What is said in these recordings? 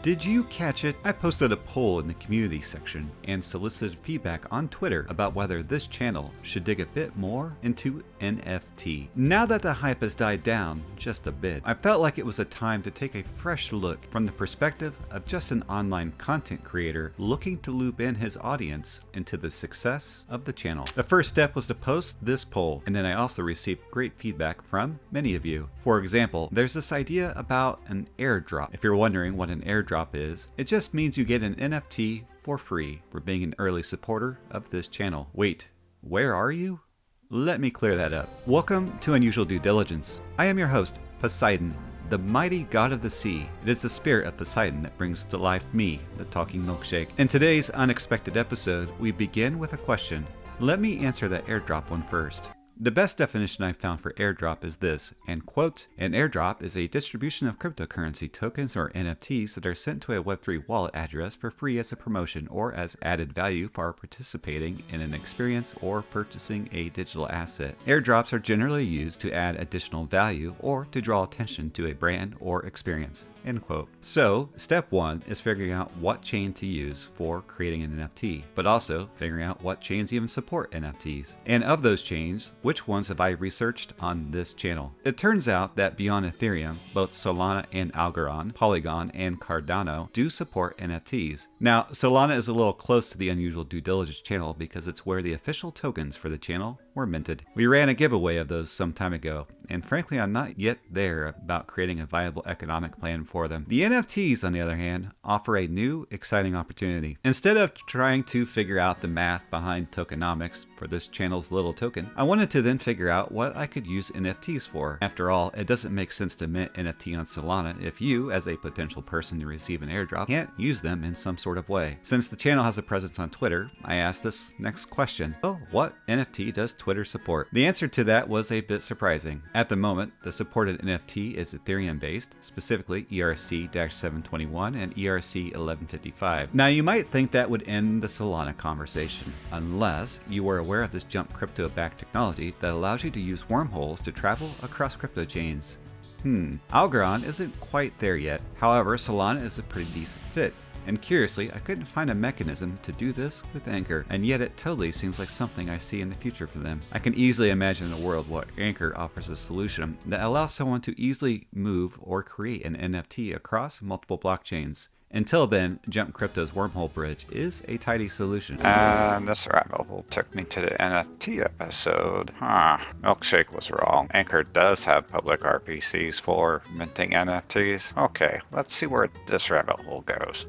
Did you catch it? I posted a poll in the community section and solicited feedback on Twitter about whether this channel should dig a bit more into NFT. Now that the hype has died down just a bit, I felt like it was a time to take a fresh look from the perspective of just an online content creator looking to loop in his audience into the success of the channel. The first step was to post this poll, and then I also received great feedback from many of you. For example, there's this idea about an airdrop. If you're wondering what an airdrop is, it just means you get an NFT for free for being an early supporter of this channel. Wait, where are you? Let me clear that up. Welcome to Unusual Due Diligence. I am your host, Poseidon, the mighty god of the sea. It is the spirit of Poseidon that brings to life me, the talking milkshake. In today's unexpected episode, we begin with a question. Let me answer that airdrop one first. The best definition I found for airdrop is this, and quote, an airdrop is a distribution of cryptocurrency tokens or NFTs that are sent to a Web3 wallet address for free as a promotion or as added value for participating in an experience or purchasing a digital asset. Airdrops are generally used to add additional value or to draw attention to a brand or experience. End quote. So, step one is figuring out what chain to use for creating an NFT, but also figuring out what chains even support NFTs. And of those chains, which ones have I researched on this channel? It turns out that beyond Ethereum, both Solana and Algorand, Polygon, and Cardano do support NFTs. Now, Solana is a little close to the Unusual Due Diligence channel because it's where the official tokens for the channel were minted. We ran a giveaway of those some time ago, and frankly I'm not yet there about creating a viable economic plan for them. The NFTs, on the other hand, offer a new, exciting opportunity. Instead of trying to figure out the math behind tokenomics for this channel's little token, I wanted to then figure out what I could use NFTs for. After all, it doesn't make sense to mint NFT on Solana if you, as a potential person to receive an airdrop, can't use them in some sort of way. Since the channel has a presence on Twitter, I asked this next question. Oh, what NFT does Twitter support? The answer to that was a bit surprising. At the moment, the supported NFT is Ethereum based, specifically ERC-721 and ERC-1155. Now you might think that would end the Solana conversation, unless you were aware of this jump crypto-backed technology that allows you to use wormholes to travel across crypto chains. Algorand isn't quite there yet. However, Solana is a pretty decent fit. And curiously, I couldn't find a mechanism to do this with ANKR, and yet it totally seems like something I see in the future for them. I can easily imagine a world where ANKR offers a solution that allows someone to easily move or create an NFT across multiple blockchains. Until then, Jump Crypto's wormhole bridge is a tidy solution. And this rabbit hole took me to the NFT episode. Milkshake was wrong. ANKR does have public RPCs for minting NFTs. Okay, let's see where this rabbit hole goes.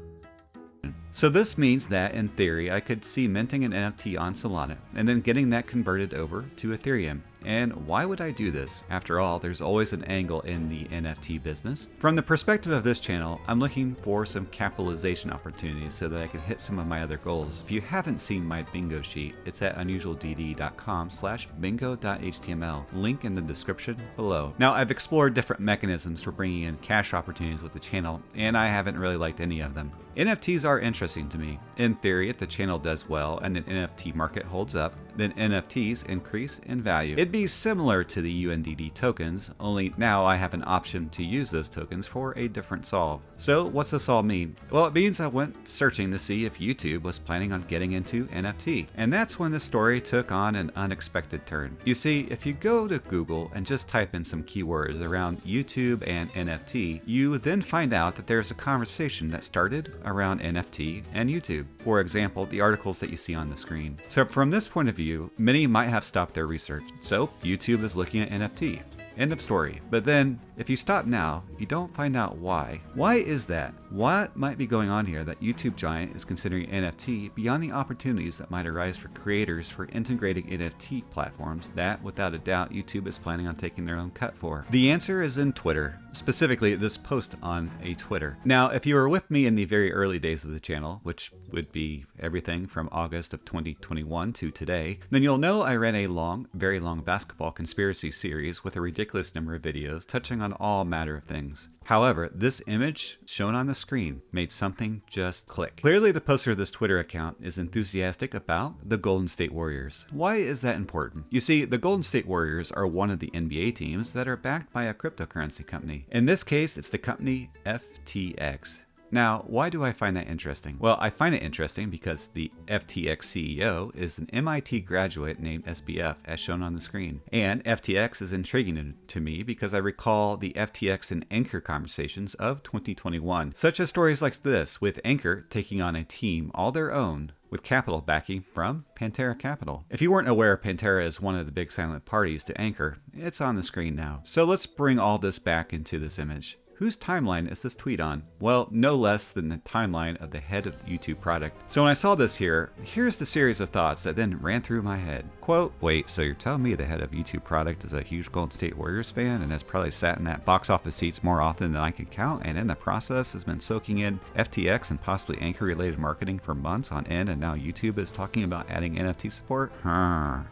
So this means that, in theory, I could see minting an NFT on Solana and then getting that converted over to Ethereum. And why would I do this? After all, there's always an angle in the NFT business. From the perspective of this channel, I'm looking for some capitalization opportunities so that I can hit some of my other goals. If you haven't seen my bingo sheet, it's at unusualdd.com/bingo.html. Link in the description below. Now, I've explored different mechanisms for bringing in cash opportunities with the channel, and I haven't really liked any of them. NFTs are interesting to me. In theory, if the channel does well and the NFT market holds up, then NFTs increase in value. It'd be similar to the UnDD'er tokens, only now I have an option to use those tokens for a different solve. So what's this all mean? Well, it means I went searching to see if YouTube was planning on getting into NFT. And that's when the story took on an unexpected turn. You see, if you go to Google and just type in some keywords around YouTube and NFT, you then find out that there's a conversation that started around NFT and YouTube. For example, the articles that you see on the screen. So from this point of view, many might have stopped their research. So YouTube is looking at NFT. End of story. But then, if you stop now, you don't find out why. Why is that? What might be going on here that YouTube giant is considering NFT beyond the opportunities that might arise for creators for integrating NFT platforms that, without a doubt, YouTube is planning on taking their own cut for? The answer is in Twitter, specifically this post on a Twitter. Now, if you were with me in the very early days of the channel, which would be everything from August of 2021 to today, then you'll know I ran a long, very long basketball conspiracy series with a ridiculous number of videos touching on all matter of things. However, this image shown on the screen made something just click. Clearly, the poster of this Twitter account is enthusiastic about the Golden State Warriors. Why is that important? You see, the Golden State Warriors are one of the NBA teams that are backed by a cryptocurrency company. In this case, it's the company FTX. Now, why do I find that interesting? Well, I find it interesting because the FTX CEO is an MIT graduate named SBF, as shown on the screen. And FTX is intriguing to me because I recall the FTX and ANKR conversations of 2021, such as stories like this, with ANKR taking on a team all their own with capital backing from Pantera Capital. If you weren't aware, Pantera is one of the big silent parties to ANKR. It's on the screen now. So let's bring all this back into this image. Whose timeline is this tweet on? Well, no less than the timeline of the head of the YouTube product. So when I saw this here, here's the series of thoughts that then ran through my head. Quote, wait, so you're telling me the head of YouTube product is a huge Golden State Warriors fan and has probably sat in that box office seats more often than I can count, and in the process has been soaking in FTX and possibly ANKR related marketing for months on end, and now YouTube is talking about adding NFT support?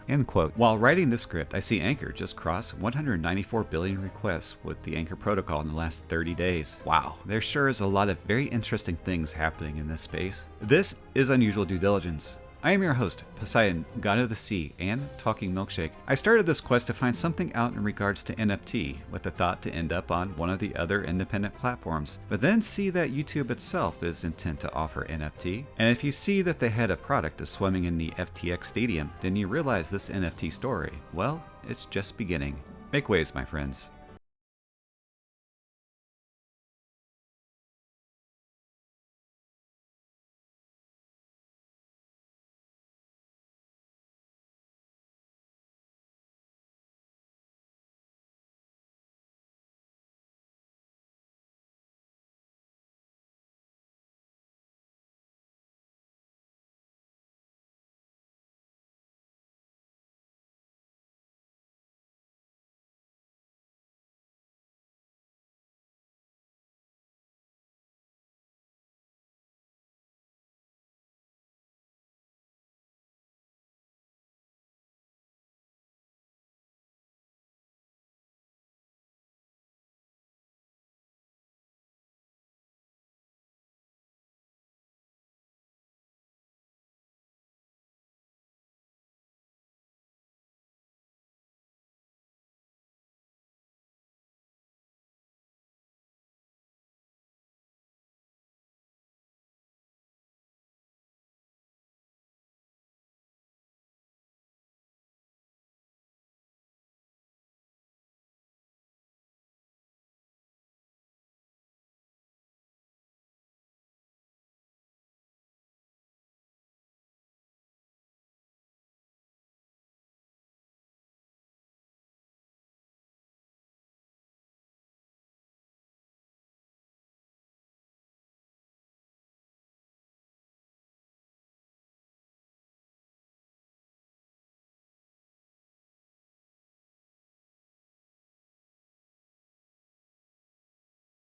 End quote. While writing this script, I see ANKR just cross 194 billion requests with the ANKR protocol in the last 30 days. Wow, there sure is a lot of very interesting things happening in this space. This is Unusual Due Diligence. I am your host, Poseidon, god of the sea, and talking milkshake. I started this quest to find something out in regards to NFT, with the thought to end up on one of the other independent platforms, but then see that YouTube itself is intent to offer NFT. And if you see that the head of product is swimming in the FTX stadium, then you realize this NFT story, well, it's just beginning. Make waves, my friends.